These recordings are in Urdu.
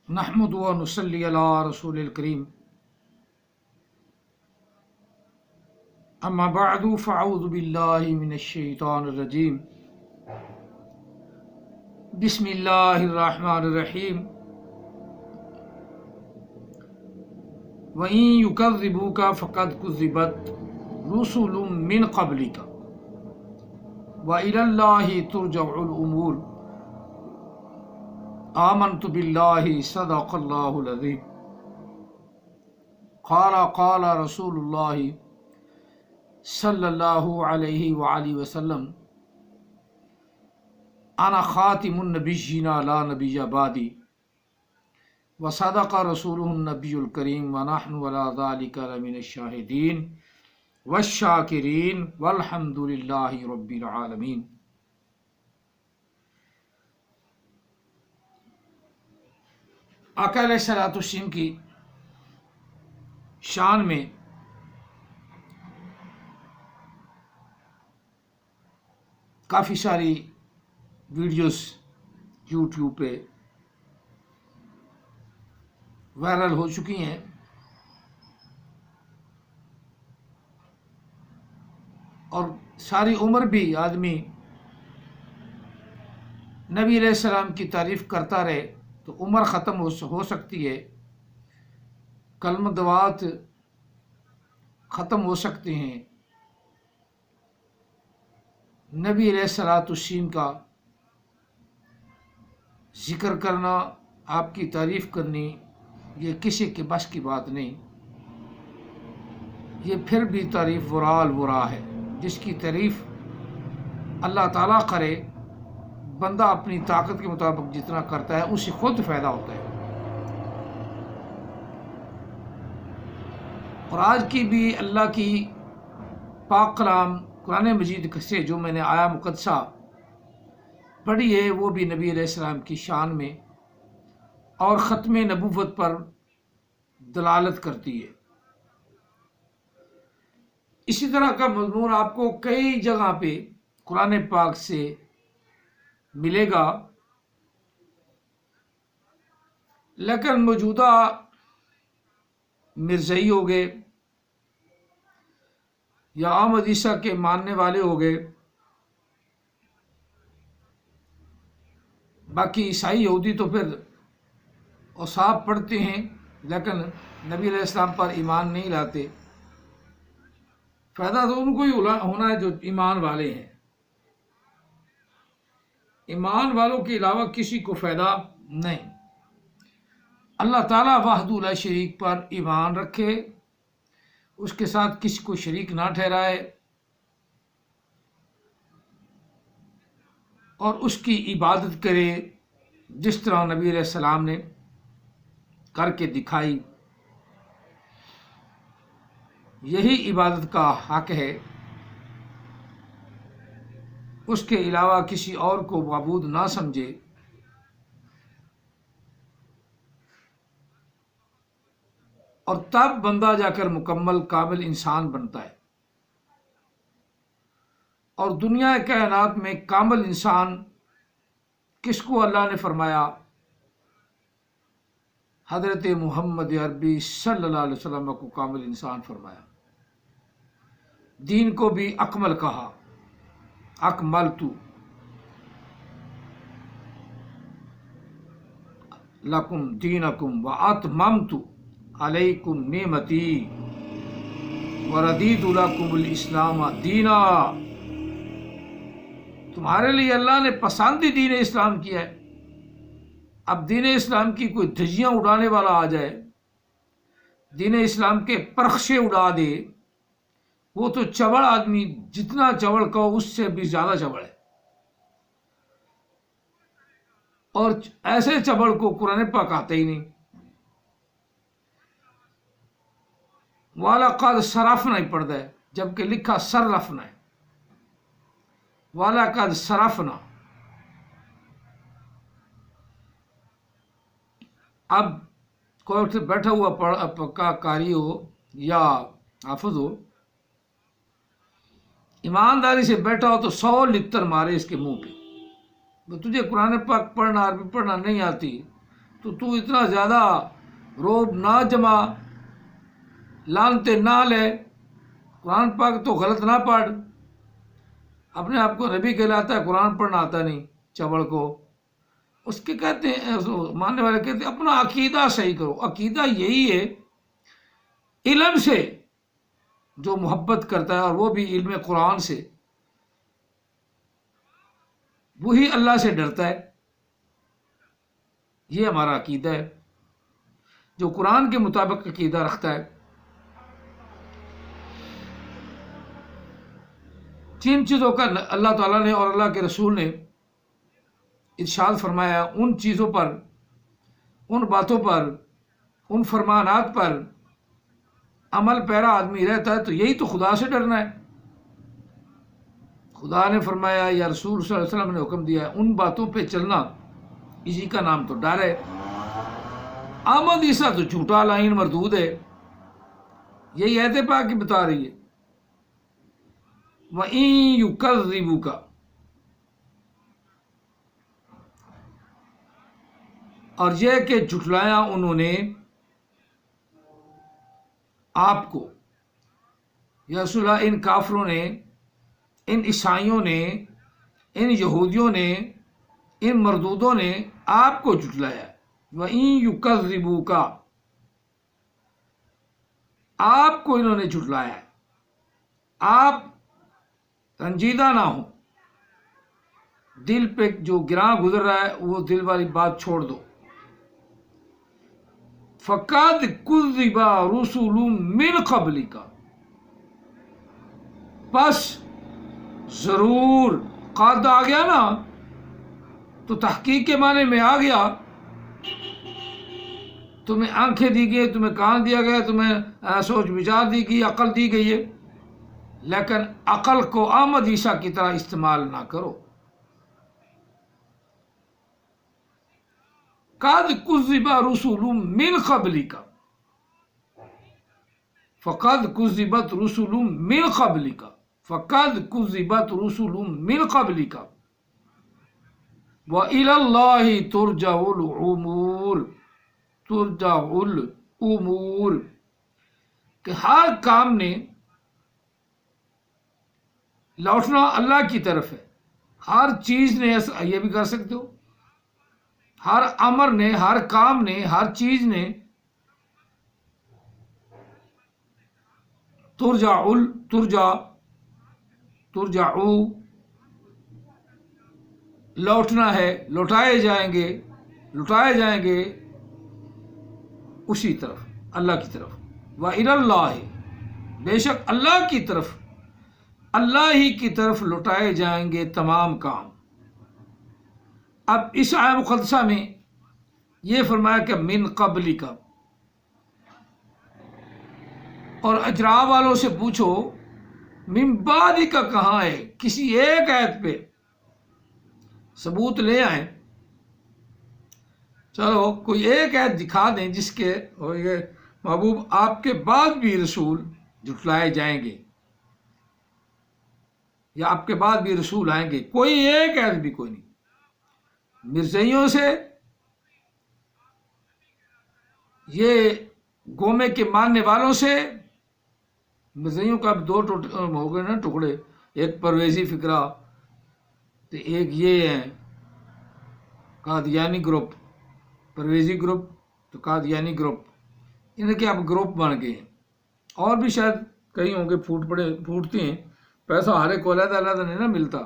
نحمد و نصلی علی رسول الکریم اما بعد فاعوذ باللہ من الشیطان الرجیم بسم اللہ الرحمن الرحیم وَإِن يُكَذِّبُوكَ فَقَدْ كُذِّبَتْ رُسُلٌ مِّن قَبْلِكَ وَإِلَى اللَّهِ تُرْجَعُ الْأُمُورُ آمنت باللہ صدق اللہ العظیم قال رسول اللہ صلی اللہ علیہ وآلہ وسلم انا خاتم النبیین لا نبی بعدی وصدق رسولہ النبی الکریم ونحن علی ذلک لمن الشاہدین والشاکرین والحمد للہ رب العالمین۔ آقا علیہ الصلوۃ والسلام کی شان میں کافی ساری ویڈیوز یوٹیوب پہ وائرل ہو چکی ہیں، اور ساری عمر بھی آدمی نبی علیہ السلام کی تعریف کرتا رہے تو عمر ختم ہو سکتی ہے، کلمہ دعوات ختم ہو سکتے ہیں، نبی علیہ الصلوۃ والسلام کا ذکر کرنا، آپ کی تعریف کرنی، یہ کسی کے بس کی بات نہیں۔ یہ پھر بھی تعریف ورا ہے، جس کی تعریف اللہ تعالیٰ کرے، بندہ اپنی طاقت کے مطابق جتنا کرتا ہے اسے خود فائدہ ہوتا ہے۔ اور آج کی بھی اللہ کی پاک کلام قرآن مجید سے جو میں نے آیا مقدسہ پڑھی ہے، وہ بھی نبی علیہ السلام کی شان میں اور ختم نبوت پر دلالت کرتی ہے۔ اسی طرح کا مضمون آپ کو کئی جگہ پہ قرآن پاک سے ملے گا، لیکن موجودہ مرزائی ہو گئے یا احمد عیسیٰ کے ماننے والے ہو گئے، باقی عیسائی یہودی تو پھر اوصاف پڑھتے ہیں لیکن نبی علیہ السلام پر ایمان نہیں لاتے۔ فائدہ تو ان کو ہی ہونا ہے جو ایمان والے ہیں، ایمان والوں کے علاوہ کسی کو فائدہ نہیں۔ اللہ تعالیٰ وحدہ لا شریک پر ایمان رکھے، اس کے ساتھ کسی کو شریک نہ ٹھہرائے، اور اس کی عبادت کرے جس طرح نبی علیہ السلام نے کر کے دکھائی۔ یہی عبادت کا حق ہے، اس کے علاوہ کسی اور کو معبود نہ سمجھے۔ اور تب بندہ جا کر مکمل کامل انسان بنتا ہے، اور دنیا کائنات میں کامل انسان کس کو اللہ نے فرمایا؟ حضرت محمد عربی صلی اللہ علیہ وسلم کو کامل انسان فرمایا، دین کو بھی اکمل کہا، اکملت لکم دینکم واتممت علیکم نعمتی وردیت لکم الاسلام دینا۔ تمہارے لیے اللہ نے پسند ہی دین اسلام کیا ہے۔ اب دین اسلام کی کوئی دھجیاں اڑانے والا آ جائے، دین اسلام کے پرخشے اڑا دے، وہ تو چوڑ آدمی، جتنا چوڑ کہو اس سے بھی زیادہ چوڑ ہے، اور ایسے چوڑ کو قرآن پاک آتا ہی نہیں۔ وَلَقَدْ صَرَفْنَا ہی پڑھتا ہے، جبکہ لکھا صرفنا ہے، وَلَقَدْ صَرَفْنَا۔ اب کوئی بیٹھا ہوا پکا قاری ہو یا حافظ ہو، ایمانداری سے بیٹھا ہو تو 100 لتر مارے اس کے منہ پہ، تجھے قرآن پاک پڑھنا عربی پڑھنا نہیں آتی تو اتنا زیادہ روب نہ جما، لانتے نہ لے، قرآن پاک تو غلط نہ پڑھ۔ اپنے آپ کو نبی کہلاتا ہے، قرآن پڑھنا آتا نہیں چبڑ کو۔ اس کے کہتے ہیں، ماننے والے کہتے ہیں اپنا عقیدہ صحیح کرو۔ عقیدہ یہی ہے علم سے جو محبت کرتا ہے، اور وہ بھی علم قرآن سے، وہی اللہ سے ڈرتا ہے۔ یہ ہمارا عقیدہ ہے، جو قرآن کے مطابق عقیدہ رکھتا ہے۔ جن چیزوں کا اللہ تعالیٰ نے اور اللہ کے رسول نے ارشاد فرمایا، ان چیزوں پر، ان باتوں پر، ان فرمانات پر عمل پیرا آدمی رہتا ہے، تو یہی تو خدا سے ڈرنا ہے۔ خدا نے فرمایا یا رسول صلی اللہ علیہ وسلم نے حکم دیا ہے، ان باتوں پہ چلنا، اسی کا نام تو ڈر ہے۔ آمد عیسیٰ تو جھوٹا لائن مردود ہے، یہی آیت پاک کی بتا رہی ہے۔ وَإِن يُكَذِّبُوكَ، اور یہ کہ جھٹلایا انہوں نے آپ کو، یا رسول اللہ، ان کافروں نے، ان عیسائیوں نے، ان یہودیوں نے، ان مردودوں نے آپ کو جھٹلایا۔ وَإِن يُكَذِّبُوكَ، آپ کو انہوں نے جھٹلایا ہے۔ آپ رنجیدہ نہ ہو، دل پہ جو گراں گزر رہا ہے وہ دل والی بات چھوڑ دو۔ فَقَدْ كُذِّبَ رُسُلٌ مِّن قَبْلِكَ، بس ضرور، قد آ گیا نا تو تحقیق کے معنی میں آ گیا۔ تمہیں آنکھیں دی گئی، تمہیں کان دیا گیا، تمہیں سوچ بچار دی گئی، عقل دی گئی ہے، لیکن عقل کو آمد عیسیٰ کی طرح استعمال نہ کرو۔ قد كذب رسل من قبلك، فقد كذبت رسل من قبلك، فقد كذبت رسل من قبلك، وإلى الله ترجع الأمور، ترجع الأمور، کہ ہر کام نے لوٹنا اللہ کی طرف ہے۔ ہر چیز نے، یہ بھی کر سکتے ہو، ہر امر نے، ہر کام نے، ہر چیز نے ترجعو لوٹنا ہے، لوٹائے جائیں گے اسی طرف، اللہ کی طرف۔ وَإِلَى اللَّهِ، بے شک اللہ کی طرف، اللہ ہی کی طرف لوٹائے جائیں گے تمام کام۔ اب اس آیہ مقدسہ میں یہ فرمایا کہ من قبل کا، اور اجرا والوں سے پوچھو من بعد کا کہاں ہے؟ کسی ایک آیت پہ ثبوت لے آئیں، چلو کوئی ایک آیت دکھا دیں جس کے محبوب آپ کے بعد بھی رسول جھٹلائے جائیں گے، یا آپ کے بعد بھی رسول آئیں گے۔ کوئی ایک آیت بھی کوئی نہیں۔ مرزائیوں سے، یہ گومے کے ماننے والوں سے، مرزائیوں کا اب دو ہو گئے نا ٹکڑے، ایک پرویزی فکرہ تو ایک یہ ہے قادیانی گروپ، پرویزی گروپ تو قادیانی گروپ، ان کے اب گروپ بن گئے ہیں۔ اور بھی شاید کئی ہوں گے پھوٹتے ہیں، پیسہ ہر ایک کو علیحدہ علیحدہ نہیں نا ملتا،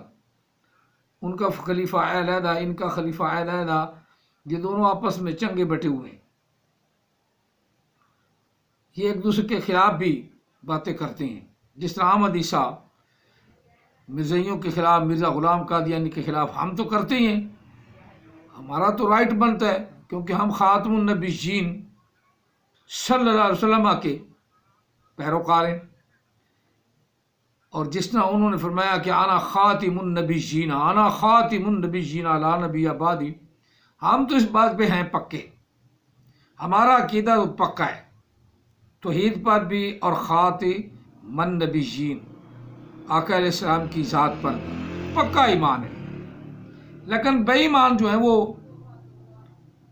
ان کا خلیفہ علیحدہ، ان کا خلیفہ علیحدہ، یہ دونوں آپس میں چنگے بٹے ہوئے ہیں، یہ ایک دوسرے کے خلاف بھی باتیں کرتے ہیں۔ جس طرح احمد عیسیٰ مرزائیوں کے خلاف، مرزا غلام قادیانی کے خلاف ہم تو کرتے ہی ہیں، ہمارا تو رائٹ بنتا ہے، کیونکہ ہم خاتم النبیین صلی اللہ علیہ وسلم کے پیروکار ہیں۔ اور جس طرح انہوں نے فرمایا کہ انا خاتم النبیین، انا خاتم النبیین لا نبی بعدی، ہم تو اس بات پہ ہیں پکے، ہمارا عقیدہ تو پکا ہے توحید پر بھی، اور خاتم النبیین آقا علیہ السلام کی ذات پر پکا ایمان ہے۔ لیکن بے ایمان جو ہیں وہ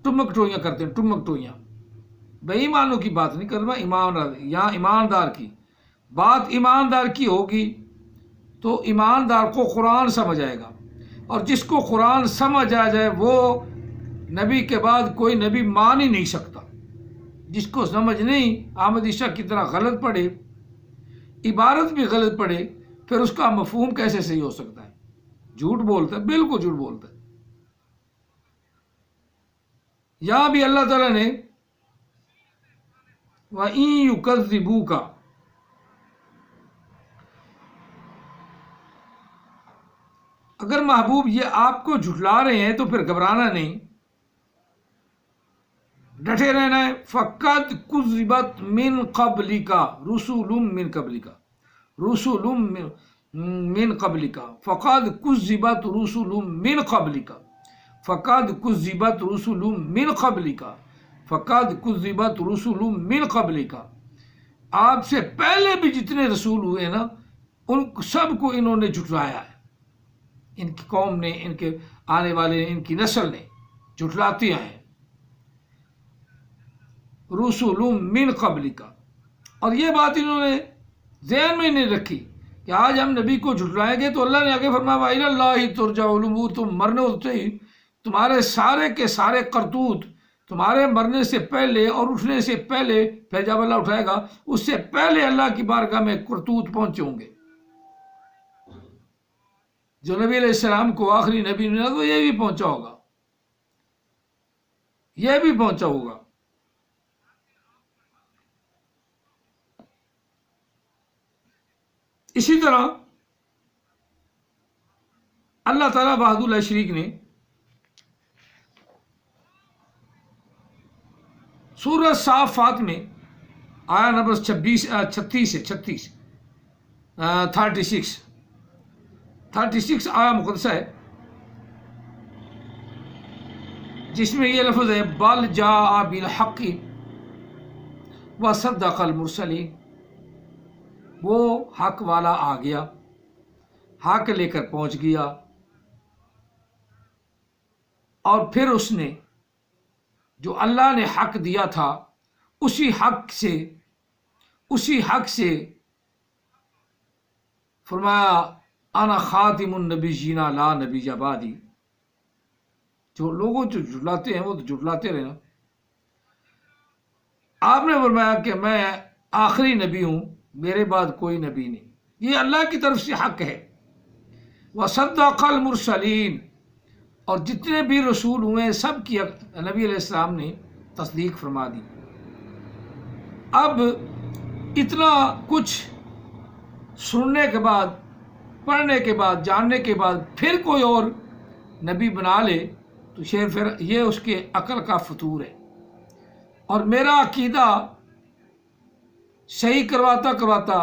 ٹمک ٹوئیاں کرتے ہیں، ٹمک ٹوئیاں. بے ایمانوں کی بات نہیں کر رہا، یہاں ایماندار کی بات. ایماندار کی ہوگی تو ایماندار کو قرآن سمجھ آئے گا، اور جس کو قرآن سمجھ آ جائے وہ نبی کے بعد کوئی نبی مان ہی نہیں سکتا. جس کو سمجھ نہیں، احمد عیسیٰ کی طرح غلط پڑھے، عبارت بھی غلط پڑھے، پھر اس کا مفہوم کیسے صحیح ہو سکتا ہے؟ جھوٹ بولتا ہے، بالکل جھوٹ بولتا ہے. یہاں بھی اللہ تعالیٰ نے وَإِن يُكَذِّبُوكَ، اگر محبوب یہ آپ کو جھٹلا رہے ہیں تو پھر گھبرانا نہیں، ڈٹے رہنا ہے. فَقَدْ كُذِّبَتْ مِن قَبْلِكَ رُسُلٌ مِن قَبْلِكَ رُسُلٌ مِن قَبْلِكَ فَقَدْ كُذِّبَتْ رُسُلٌ مِن قَبْلِكَ فَقَدْ كُذِّبَتْ رُسُلٌ مِن قَبْلِكَ فَقَدْ كُذِّبَتْ رُسُلٌ مِن قَبْلِكَ. آپ سے پہلے بھی جتنے رسول ہوئے نا، ان سب کو انہوں نے جھٹلایا ہے. ان کی قوم نے، ان کے آنے والے، ان کی نسل نے جھٹلاتے ہیں. رسول من قبلک، اور یہ بات انہوں نے ذہن میں نہیں رکھی کہ آج ہم نبی کو جھٹلائیں گے تو اللہ نے آگے فرمایا وَإِلَى اللَّهِ تُرْجَعُ الْأُمُورُ، تم مرنے ہوتے ہی تمہارے سارے کے سارے کرتوت تمہارے مرنے سے پہلے اور اٹھنے سے پہلے، پھر جب اللہ اٹھائے گا اس سے پہلے اللہ کی بارگاہ میں کرتوت پہنچے ہوں گے. جو نبی علیہ السلام کو آخری نبی نے تو یہ بھی پہنچا ہوگا، یہ بھی پہنچا ہوگا. اسی طرح اللہ تعالیٰ وحدہ لا شریک نے سورہ صافات میں آیا نمبر 36 آیا مقدسہ ہے، جس میں یہ لفظ ہے بل جاء بالحق وصدق المرسلین. وہ حق والا آ گیا، حق لے کر پہنچ گیا، اور پھر اس نے جو اللہ نے حق دیا تھا اسی حق سے فرمایا انا خاتم النبیین لا نبی بعدی. جو لوگوں جو جھٹلاتے ہیں وہ تو جھٹلاتے رہنا. آپ نے فرمایا کہ میں آخری نبی ہوں، میرے بعد کوئی نبی نہیں. یہ اللہ کی طرف سے حق ہے. وصدق المرسلین، اور جتنے بھی رسول ہوئے سب کی نبی علیہ السلام نے تصدیق فرما دی. اب اتنا کچھ سننے کے بعد، پڑھنے کے بعد، جاننے کے بعد پھر کوئی اور نبی بنا لے تو پھر یہ اس کے عقل کا فطور ہے. اور میرا عقیدہ صحیح کرواتا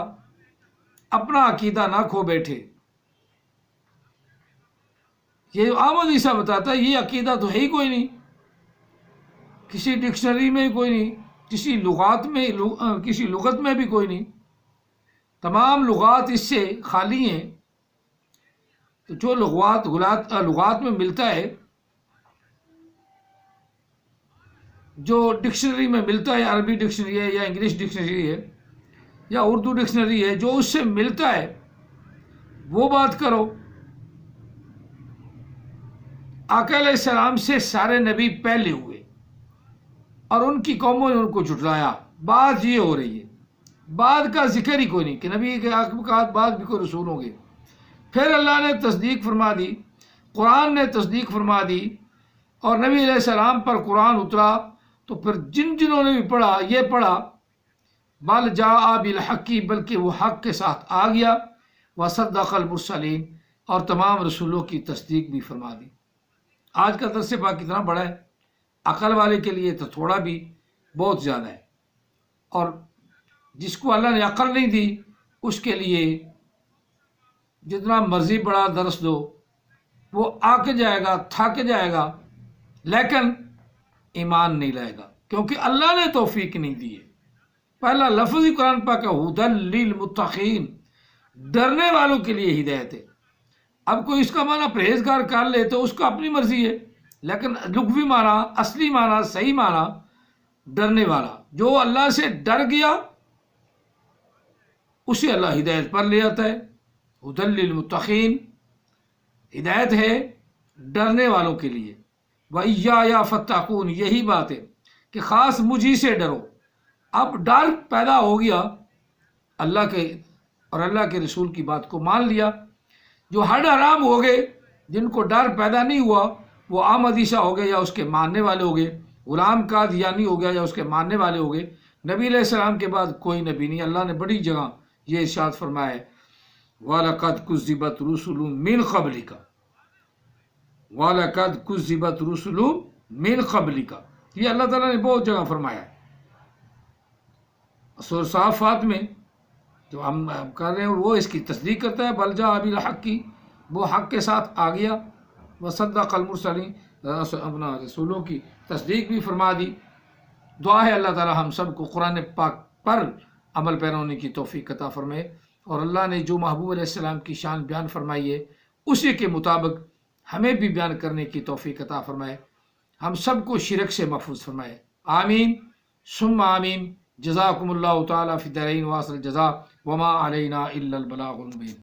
اپنا عقیدہ نہ کھو بیٹھے. یہ احمد عیسیٰ بتاتا ہے یہ عقیدہ تو ہے ہی کوئی نہیں، کسی ڈکشنری میں کوئی نہیں، کسی لغت میں بھی کوئی نہیں. تمام لغات اس سے خالی ہیں. تو جو لغات میں ملتا ہے، جو ڈکشنری میں ملتا ہے، عربی ڈکشنری ہے یا انگلش ڈکشنری ہے یا اردو ڈکشنری ہے، جو اس سے ملتا ہے وہ بات کرو. آقا علیہ السلام سے سارے نبی پہلے ہوئے اور ان کی قوموں نے ان کو جھٹلایا. بات یہ ہو رہی ہے، بعد کا ذکر ہی کوئی نہیں کہ نبی کے بعد بھی کوئی رسول ہوں گے. پھر اللہ نے تصدیق فرما دی، قرآن نے تصدیق فرما دی، اور نبی علیہ السلام پر قرآن اترا. تو پھر جنہوں نے بھی پڑھا، یہ پڑھا بل جاء بالحق، بلکہ وہ حق کے ساتھ آ گیا. وصدق المرسلین، اور تمام رسولوں کی تصدیق بھی فرما دی. آج کا درس پاک کتنا بڑا ہے، عقل والے کے لیے تو تھوڑا بھی بہت زیادہ ہے، اور جس کو اللہ نے عقل نہیں دی اس کے لیے جتنا مرضی بڑا درس دو وہ آ کے جائے گا، تھک جائے گا، لیکن ایمان نہیں لائے گا، کیونکہ اللہ نے توفیق نہیں دی ہے. پہلا لفظ ہی قرآن پاک ہے ہدی للمتقین، ڈرنے والوں کے لیے ہدایت ہے. اب کوئی اس کا معنی پرہیزگار کر لے تو اس کا اپنی مرضی ہے، لیکن لغوی معنی، اصلی معنی، صحیح معنی ڈرنے والا. جو اللہ سے ڈر گیا اسے اللہ ہدایت پر لے آتا ہے. ہدی للمتقین، ہدایت ہے ڈرنے والوں کے لیے. وَإِيَّايَ فَاتَّقُونِ، یہی بات ہے کہ خاص مجھی سے ڈرو. اب ڈر پیدا ہو گیا، اللہ کے اور اللہ کے رسول کی بات کو مان لیا. جو حد حرام ہو گئے، جن کو ڈر پیدا نہیں ہوا، وہ احمد عیسیٰ ہو گئے یا اس کے ماننے والے ہو گئے، غلام قادیانی ہو گیا یا اس کے ماننے والے ہو گئے. نبی علیہ السلام کے بعد کوئی نبی نہیں. اللہ نے بڑی جگہ یہ ارشاد فرمایا ہے وَلَقَدْ كُذِّبَتْ رُسُلٌ مِّن قَبْلِكَ، وَلَقَدْ كُذِّبَتْ رُسُلٌ مِّن قَبْلِكَ. یہ اللہ تعالیٰ نے بہت جگہ فرمایا ہے. سورہ صافات میں جو ہم کر رہے ہیں وہ اس کی تصدیق کرتا ہے. بل جاء بالحق کی، وہ حق کے ساتھ آ گیا. وصدق المرسلین، اپنا رسولوں کی تصدیق بھی فرما دی. دعا ہے اللہ تعالیٰ ہم سب کو قرآن پاک پر عمل پیرا ہونے کی توفیق عطا فرمائے، اور اللہ نے جو محبوب علیہ السلام کی شان بیان فرمائی ہے اسی کے مطابق ہمیں بھی بیان کرنے کی توفیق عطا فرمائے. ہم سب کو شرک سے محفوظ فرمائے. آمین ثم آمین. جزاکم اللہ تعالیٰ فی الدارین واصل الجزاء وما علینا الا البلاغ المبین.